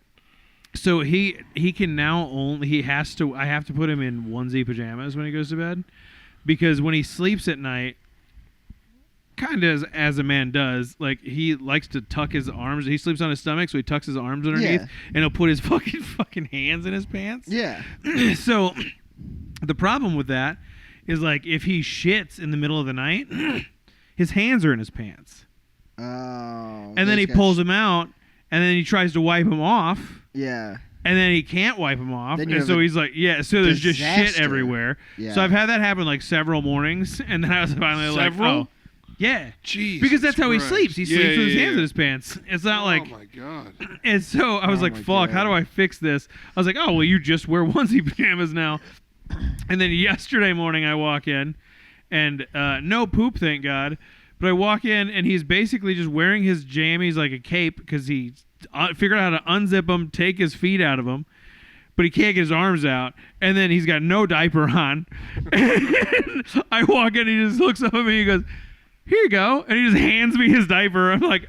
so he can now I have to put him in onesie pajamas when he goes to bed, because when he sleeps at night, kind of as a man does, like he likes to tuck his arms. He sleeps on his stomach, so he tucks his arms underneath, Yeah. and he'll put his fucking hands in his pants. Yeah. So the problem with that is, like, if he shits in the middle of the night, his hands are in his pants, Oh. and then he those pulls guys- them out, and then he tries to wipe them off. Yeah. And then he can't wipe them off, Then you and have so a he's like, yeah. So there's just shit disaster. everywhere. Yeah. So I've had that happen like several mornings, and then I was finally Several? like, oh, yeah, Jeez. because that's how he sleeps. He sleeps with his hands in yeah. his pants. It's not Oh like, my god. and so I was Oh like, my fuck, how God. do I fix this? I was like, oh well, you just wear onesie pajamas now. And then yesterday morning I walk in, and no poop, thank God. But I walk in, and he's basically just wearing his jammies like a cape, because he figured out how to unzip them, take his feet out of them, but he can't get his arms out. And then he's got no diaper on. And I walk in, and he just looks up at me, and he goes, here you go. And he just hands me his diaper. I'm like,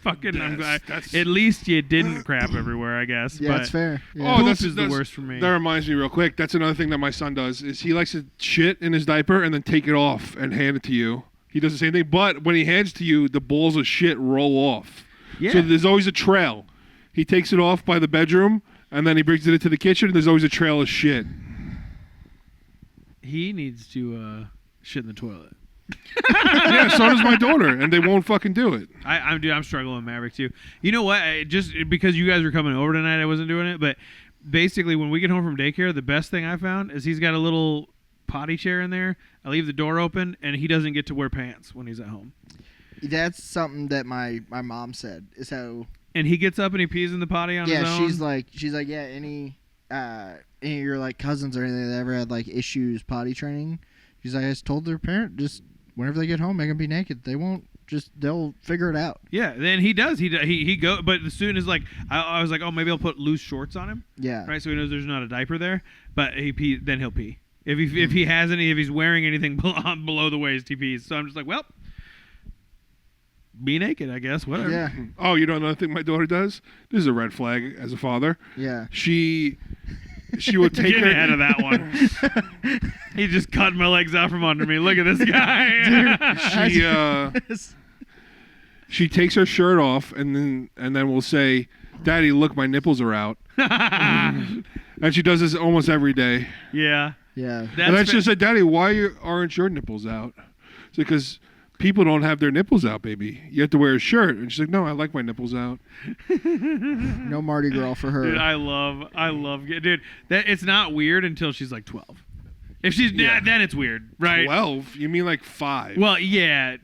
I'm glad. That's- At least you didn't crap everywhere, I guess. Yeah, but that's fair. Yeah. Oh, Poop that's is the worst for me. That reminds me real quick. That's another thing that my son does is he likes to shit in his diaper and then take it off and hand it to you. He does the same thing, but when he hands to you, the balls of shit roll off. Yeah. So there's always a trail. He takes it off by the bedroom and then he brings it into the kitchen. And there's always a trail of shit. He needs to shit in the toilet. Yeah, so does my daughter, and they won't fucking do it. I'm struggling with Maverick too. You know what? Just because you guys were coming over tonight, I wasn't doing it. But basically, when we get home from daycare, the best thing I found is he's got a little potty chair in there. I leave the door open, and he doesn't get to wear pants when he's at home. That's something that my mom said is how. And he gets up and he pees in the potty on his own. She's like yeah, any of your like cousins or anything that ever had like issues potty training, she's like, I just told their parent, just whenever they get home, make them be naked. They'll figure it out. Yeah, then he does. He go. But as soon as like I was like, oh, maybe I'll put loose shorts on him, Yeah. right? So he knows there's not a diaper there. But then he'll pee. If he's wearing anything below the waist, he pees. So I'm just like, well, be naked, I guess. Whatever. Yeah. Oh, you know another thing my daughter does? This is a red flag as a father. Yeah. She will take Get her ahead of that one. He just cut my legs out from under me. Look at this guy. She takes her shirt off and then will say, "Daddy, look, my nipples are out." And she does this almost every day. Yeah. Yeah. And then she'll say, "Daddy, why aren't your nipples out?" It's because people don't have their nipples out, baby. You have to wear a shirt. And she's like, "No, I like my nipples out." No Mardi Gras for her. Dude, I love, dude. That it's not weird until she's like 12. If she's then it's weird, right? 12? You mean like 5? Well, yeah.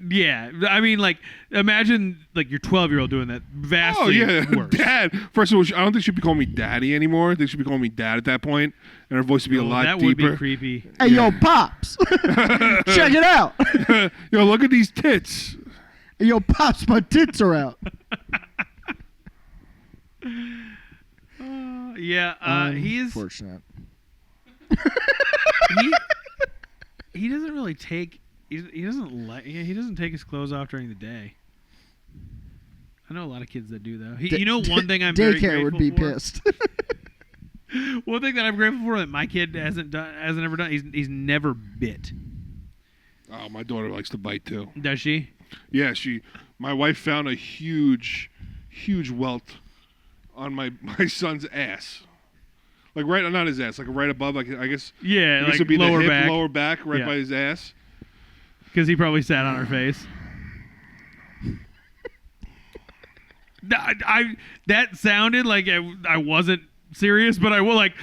I mean, like, imagine like your 12-year-old doing that. Vastly worse. Dad. First of all, I don't think she'd be calling me daddy anymore. I think she'd be calling me dad at that point, and her voice would be a lot that deeper. would be creepy. Hey, yo, Pops. Check it out. Yo, look at these tits. Hey, yo, Pops, my tits are out. He's Unfortunate. he doesn't really take he doesn't take his clothes off during the day. I know a lot of kids that do though. You know, one thing I'm very Daycare would be grateful for? pissed. One thing that I'm grateful for that my kid hasn't ever done. He's never bit. Oh, my daughter likes to bite too. Does she? Yeah, my wife found a huge welt on my son's ass. Like not his ass, like right above, like I guess. Yeah, This like would be lower the hip, back. lower back, right Yeah. by his ass. Because he probably sat on her face. That sounded like I wasn't serious, but I will like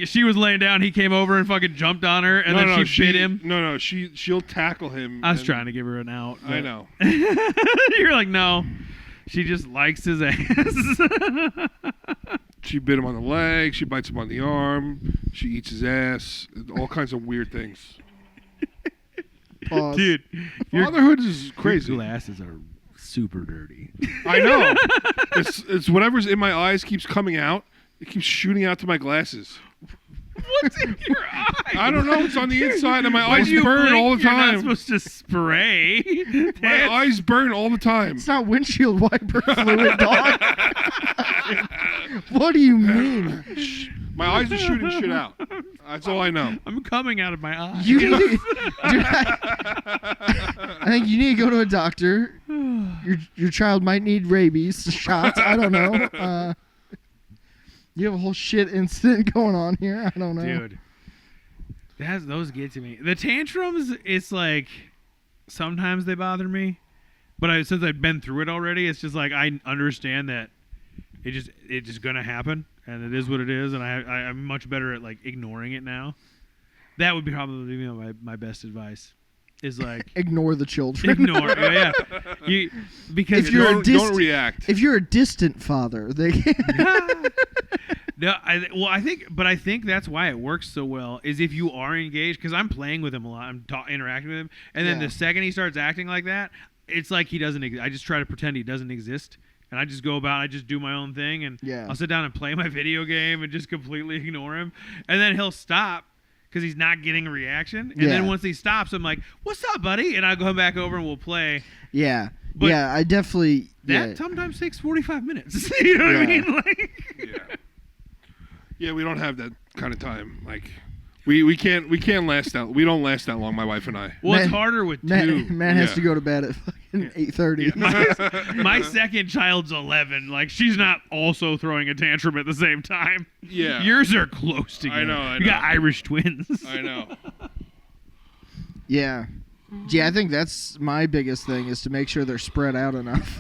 she was laying down, he came over and fucking jumped on her, and then she bit him. No, she'll tackle him. I was trying to give her an out. I know. You're like, no. She just likes his ass. She bit him on the leg. She bites him on the arm. She eats his ass. All kinds of weird things. Pause. Dude, Fatherhood is crazy. Your glasses are super dirty. I know. It's whatever's in my eyes keeps coming out. It keeps shooting out to my glasses. What's in your eye? I don't know. It's on the inside, and my When eyes you burn blink, all the You're not time. supposed to spray. My eyes burn all the time. It's not windshield wiper fluid, dog. What do you mean? My eyes are shooting shit out. That's all I know. I'm coming out of my eye. You need to, dude, I think you need to go to a doctor. Your child might need rabies shots. I don't know. You have a whole shit incident going on here. I don't know. Dude, those get to me. The tantrums, it's like sometimes they bother me, but since I've been through it already, it's just like I understand that it's just gonna happen, and it is what it is, and I'm much better at like ignoring it now. That would be probably my best advice. Is like ignore the children. Ignore, yeah. Because if you're don't react. If you're a distant father, they. No, I think that's why it works so well. Is if you are engaged, because I'm playing with him a lot, I'm interacting with him, and then the second he starts acting like that, it's like he doesn't. I just try to pretend he doesn't exist, and I just go about, I just do my own thing, and I'll sit down and play my video game and just completely ignore him, and then he'll stop. Because he's not getting a reaction. And then once he stops, I'm like, what's up, buddy? And I'll go back over and we'll play. Yeah. But I definitely... That sometimes takes 45 minutes. You know what I mean? Like, yeah, we don't have that kind of time. Like, we can't last that. We don't last that long, my wife and I. Well, it's harder with two. Man has to go to bed at fucking 8:30. Yeah. My second child's 11. Like, she's not also throwing a tantrum at the same time. Yeah. Yours are close together. I know. You got Irish twins. I know. Yeah. Yeah, I think that's my biggest thing is to make sure they're spread out enough.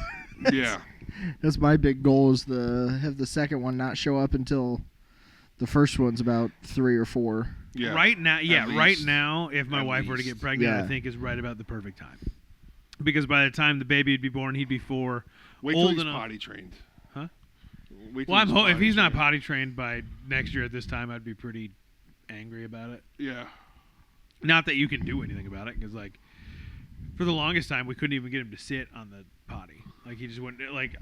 Yeah. That's my big goal is to have the second one not show up until the first one's about 3 or 4. Yeah. Right now, if my wife were to get pregnant, I think is right about the perfect time. Because by the time the baby would be born, he'd be 4. Wait till he's potty trained. Huh? Well, if he's not potty trained by next year at this time, I'd be pretty angry about it. Yeah. Not that you can do anything about it, because like for the longest time we couldn't even get him to sit on the potty. Like he just wouldn't. Like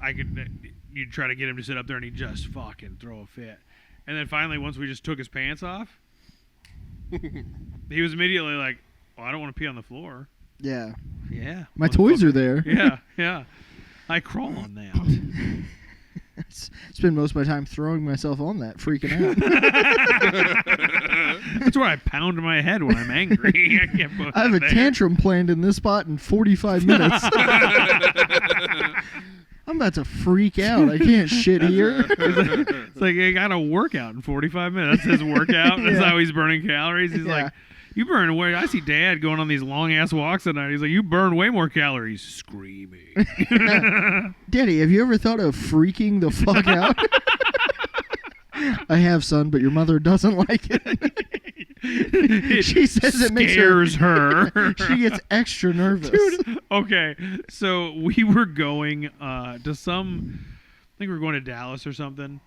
you'd try to get him to sit up there, and he'd just fucking throw a fit. And then finally, once we just took his pants off, he was immediately like, "Oh, I don't want to pee on the floor." Yeah. Yeah. My toys are there. Yeah. I crawl on that. Spend most of my time throwing myself on that, freaking out. That's where I pound my head when I'm angry. I have a tantrum planned in this spot in 45 minutes. I'm about to freak out. I can't shit here. It's like I got a workout in 45 minutes. His workout. That's how he's burning calories. He's like, you burn way. I see Dad going on these long ass walks at night. He's like, you burn way more calories screaming. Daddy, have you ever thought of freaking the fuck out? I have, son, but your mother doesn't like it. She says it makes her. She gets extra nervous. Dude, okay, so we were going to I think we were going to Dallas or something,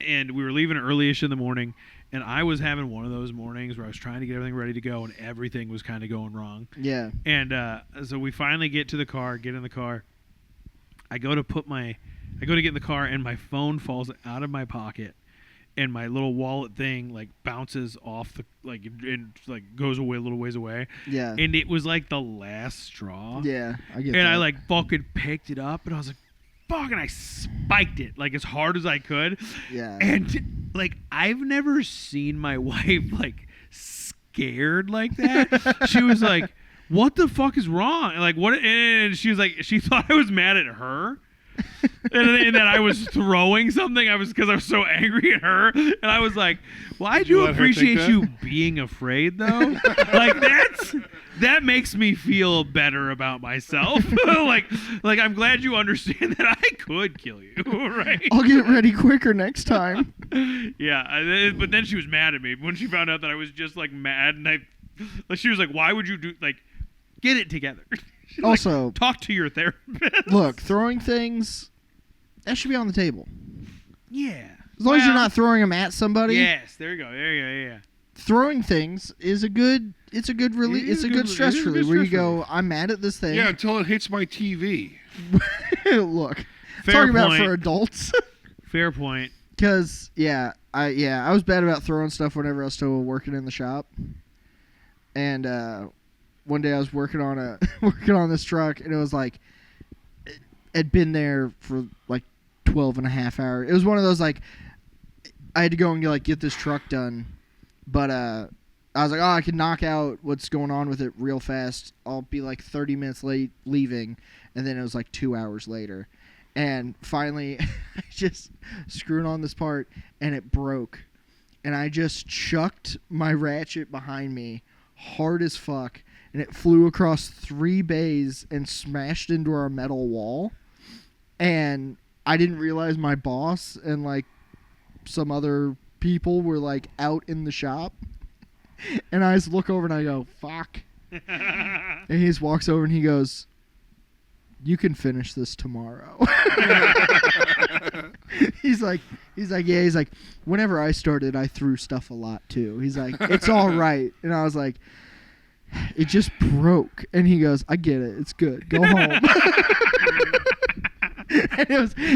and we were leaving early-ish in the morning, and I was having one of those mornings where I was trying to get everything ready to go, and everything was kind of going wrong. Yeah. And so we finally get in the car. I go to get in the car, and my phone falls out of my pocket, and my little wallet thing like bounces off and goes away a little ways away. Yeah. And it was like the last straw. Yeah, I get that. And I like fucking picked it up, and I was like, fuck, and I spiked it like as hard as I could. Yeah. And like I've never seen my wife like scared like that. She was like, what the fuck is wrong? Like what? And she was like, she thought I was mad at her. and then I was throwing something. Because I was so angry at her, and I was like, "Well, I you do let her think appreciate that? you being afraid, though. Like that makes me feel better about myself. like I'm glad you understand that I could kill you, right? I'll get ready quicker next time. Yeah, but then she was mad at me when she found out that I was just like mad, and she was like, "Why would you do like get it together?" She's Also, like, talk to your therapist. Look, throwing things that should be on the table. Yeah. As long as you're not throwing them at somebody. Yes, there you go. Yeah. Throwing things is a good relief. It's a good stress relief where you go, I'm mad at this thing. Yeah, until it hits my TV. Look, Fair talking about point. for adults. Fair point. Because I was bad about throwing stuff whenever I was still working in the shop. And one day I was working on this truck, and it was like it had been there for like 12 and a half hours. It was one of those like I had to go and like get this truck done, but I was like, oh, I can knock out what's going on with it real fast. I'll be like 30 minutes late leaving, and then it was like 2 hours later. And finally, I just screwed on this part, and it broke. And I just chucked my ratchet behind me hard as fuck, and it flew across 3 bays and smashed into our metal wall. And I didn't realize my boss and, like, some other people were, like, out in the shop. And I just look over and I go, fuck. And he just walks over and he goes, you can finish this tomorrow. He's like, whenever I started, I threw stuff a lot too. He's like, it's all right. And I was like, it just broke. And he goes, I get it. It's good. Go home. And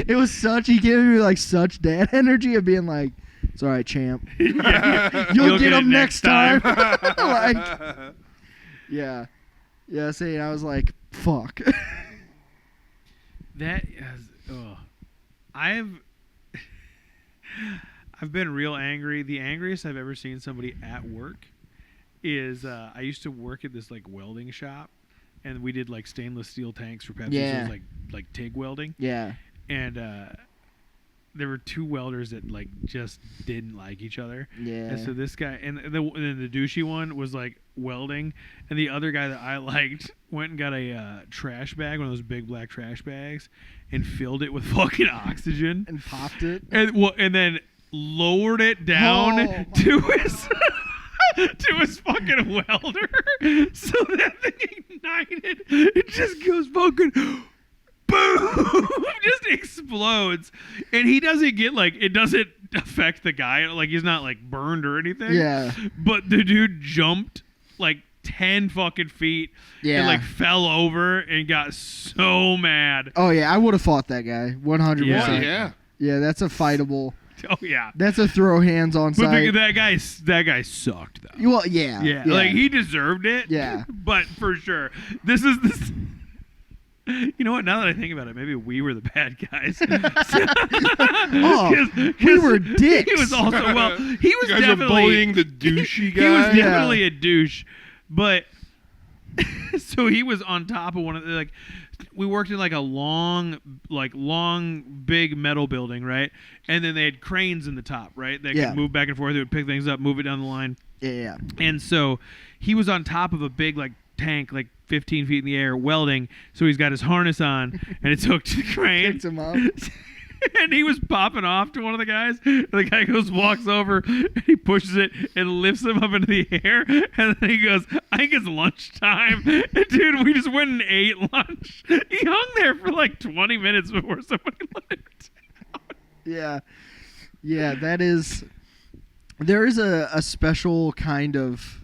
it was such, he gave me like such dad energy of being like, it's all right, champ. You'll get him next time. Like, yeah. Yeah, see, I was like, fuck. That is, I've been real angry. The angriest I've ever seen somebody at work is I used to work at this like welding shop, and we did like stainless steel tanks for Pepsi. Yeah. So it was like TIG welding. Yeah. And there were 2 welders that like just didn't like each other. Yeah. And so this guy and the douchey one was like welding, and the other guy that I liked went and got a trash bag, one of those big black trash bags, and filled it with fucking oxygen And popped it. and then lowered it down to his to his fucking welder, so that thing ignited. It just goes fucking boom, just explodes, and he doesn't get like, it doesn't affect the guy, like he's not like burned or anything. Yeah. But the dude jumped like 10 fucking feet and like fell over and got so mad. Oh yeah, I would have fought that guy 100%. Yeah. Yeah, that's a fightable. Oh yeah. That's a throw hands on But site. that guy sucked though. Well, yeah. Like he deserved it. Yeah. But for sure, this. You know what? Now that I think about it, maybe we were the bad guys. We were dicks. He was also he was You guys definitely are bullying the douchey guy. He was definitely a douche, but so he was on top of one of the, like, we worked in like a long big metal building, right? And then they had cranes in the top, right? That could move back and forth. They would pick things up, move it down the line. Yeah. And so he was on top of a big like tank, like 15 feet in the air, welding. So he's got his harness on, and it's hooked to the crane. Kicked him up. And he was popping off to one of the guys. And the guy walks over, and he pushes it and lifts him up into the air. And then he goes, I think it's lunchtime. And dude, we just went and ate lunch. He hung there for like 20 minutes before somebody let him down. Yeah. Yeah, that is... There is a special kind of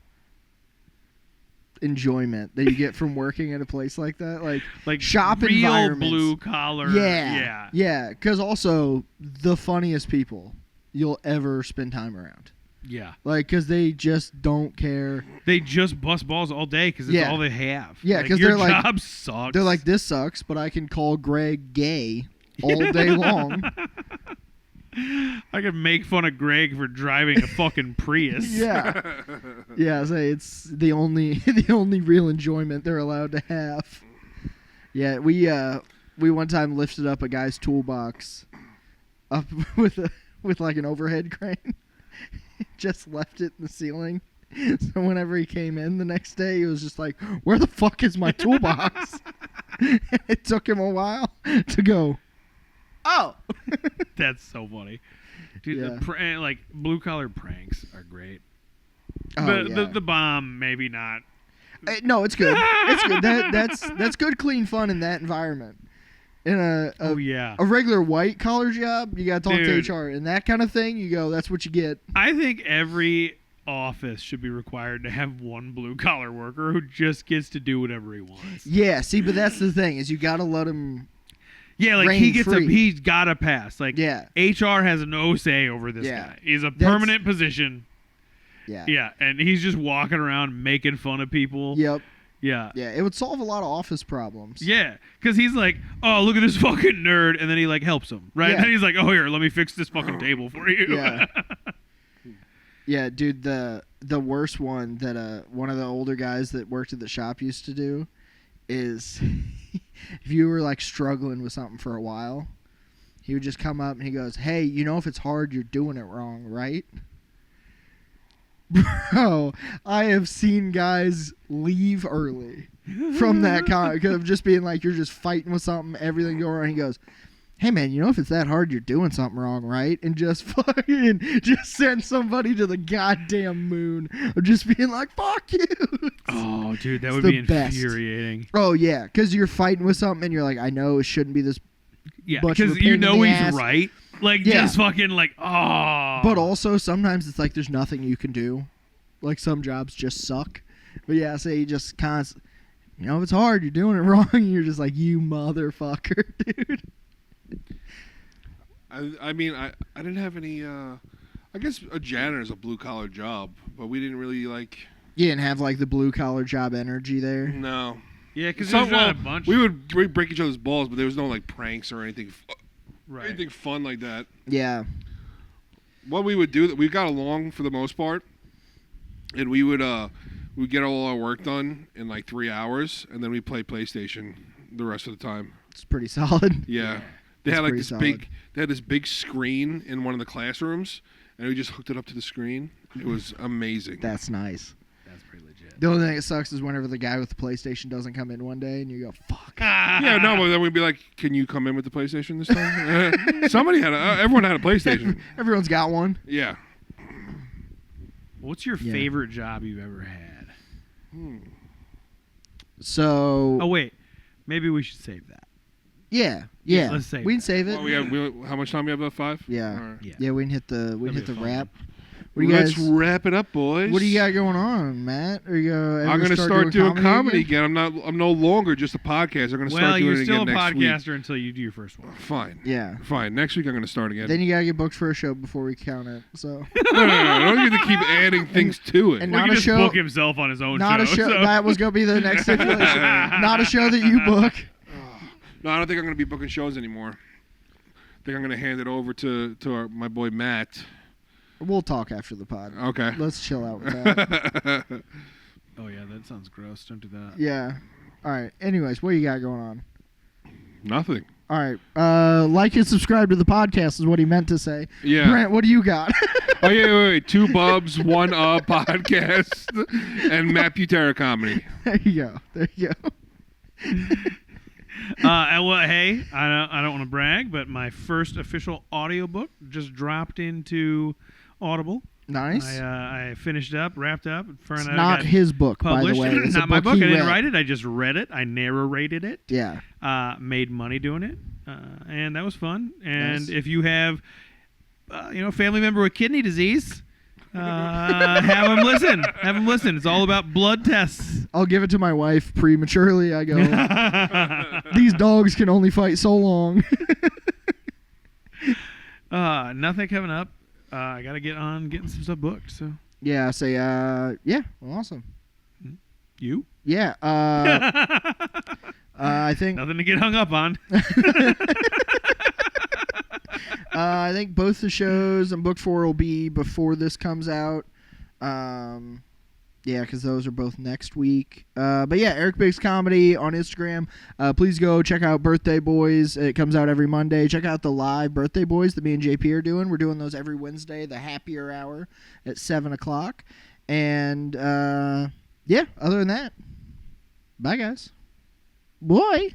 enjoyment that you get from working at a place like that, like shop real environments. Blue collar. Yeah. Because also the funniest people you'll ever spend time around. Yeah. Like, because they just don't care. They just bust balls all day because it's all they have. Yeah, because your they're like, job sucks. They're like, this sucks, but I can call Greg gay all day long. I could make fun of Greg for driving a fucking Prius. Yeah. Yeah, say it's the only real enjoyment they're allowed to have. Yeah, we we one time lifted up a guy's toolbox up with like an overhead crane. Just left it in the ceiling. So whenever he came in the next day, he was just like, "Where the fuck is my toolbox?" It took him a while to go, "Oh." That's so funny. Dude, Yeah. like blue collar pranks are great. Oh, The bomb, maybe not. No, it's good. It's good. That's good, clean fun in that environment. In a regular white collar job, you got to talk Dude. to HR and that kind of thing. You go, that's what you get. I think every office should be required to have one blue collar worker who just gets to do whatever he wants. Yeah, see, but that's the thing is you got to let him. Yeah, like reign he gets free. he's got to pass. Like Yeah. HR has no say over this Yeah. guy. He's a That's- permanent position. Yeah. Yeah, and he's just walking around making fun of people. Yep. Yeah. Yeah, it would solve a lot of office problems. Yeah, because he's like, oh, look at this fucking nerd, and then he like helps him, right? Yeah. And then he's like, oh, here, let me fix this fucking table for you. Yeah. Yeah, dude, the worst one that one of the older guys that worked at the shop used to do is if you were like struggling with something for a while, he would just come up and he goes, "Hey, you know if it's hard, you're doing it wrong, right?" Bro, I have seen guys leave early from that comment of just being like, you're just fighting with something, everything going wrong. He goes, "Hey man, you know if it's that hard, you're doing something wrong, right?" And just fucking just send somebody to the goddamn moon of just being like, "Fuck you." Oh, dude, that It's would the be best. infuriating. Oh yeah, because you're fighting with something and you're like, I know it shouldn't be this, Yeah, much of a because pain you in know the he's ass. right. Like, Yeah. just fucking like, oh. but also sometimes it's like there's nothing you can do. Like some jobs just suck. But yeah, say you just you know if it's hard, you're doing it wrong. And you're just like, you motherfucker, dude. I mean, I didn't have any. I guess a janitor is a blue collar job, but we didn't really like. You didn't have like the blue collar job energy there. No. Yeah, because there's not a bunch. We would break each other's balls, but there was no like pranks or anything, Right. anything fun like that. Yeah. What we would do, we got along for the most part, and we would we'd get all our work done in like 3 hours, and then we play PlayStation the rest of the time. It's pretty solid. Yeah. They That's had like pretty this solid. they had this big screen in one of the classrooms, and we just hooked it up to the screen. It was amazing. That's nice. That's pretty legit. The only thing that sucks is whenever the guy with the PlayStation doesn't come in one day and you go, "Fuck." Yeah, no, but then we'd be like, "Can you come in with the PlayStation this time?" Somebody had everyone had a PlayStation. Everyone's got one. Yeah. What's your Yeah. favorite job you've ever had? So Oh, wait. Maybe we should save that. yeah. let's save we can that. save it. Well, how much time we have left? 5? Yeah. All right. Yeah. Yeah, we can hit the That'd be the a fun wrap. one. What do you Let's guys? wrap it up, boys. What do you got going on, Matt? Are you I'm gonna start doing comedy again. I'm no longer just a podcast. I'm gonna Well, start doing you're it still a again next week. podcaster until you do your first one. Fine. Yeah. Fine. Next week I'm gonna start again. Then you gotta get booked for a show before we count it. So no. I don't get to keep adding things to it. and Well, not he a can just show. book himself on his own Not a show. so- That was gonna be the next stipulation. Not a show that you book. No, I don't think I'm gonna be booking shows anymore. I think I'm gonna hand it over to my boy Matt. We'll talk after the pod. Okay. Let's chill out with that. Oh, yeah, that sounds gross. Don't do that. Yeah. All right. Anyways, what you got going on? Nothing. All right. Like and subscribe to the podcast is what he meant to say. Yeah. Brent, what do you got? Oh yeah, wait. 2 Bubs, 1 podcast, and Matt Butera comedy. There you go. There you go. And well, hey, I don't want to brag, but my first official audiobook just dropped into Audible. Nice. I finished up, wrapped up. It's not his book, by published. the way. It's Not a my book. I he didn't read. write it. I just read it. I narrated it. Yeah. Made money doing it, and that was fun. And Nice. if you have, a family member with kidney disease, have them listen. Have them listen. It's all about blood tests. I'll give it to my wife prematurely. I go, these dogs can only fight so long. Nothing coming up. I got to get on getting some stuff booked. So Yeah, I say, yeah, well, awesome. you? Yeah, I think Nothing to get hung up on. I think both the shows I'm booked for will be before this comes out. Yeah, Yeah, because those are both next week. But yeah, Eric Biggs Comedy on Instagram. Please go check out Birthday Boys. It comes out every Monday. Check out the live Birthday Boys that me and JP are doing. We're doing those every Wednesday, the happier hour at 7 o'clock. And yeah, other than that, bye, guys. Boy.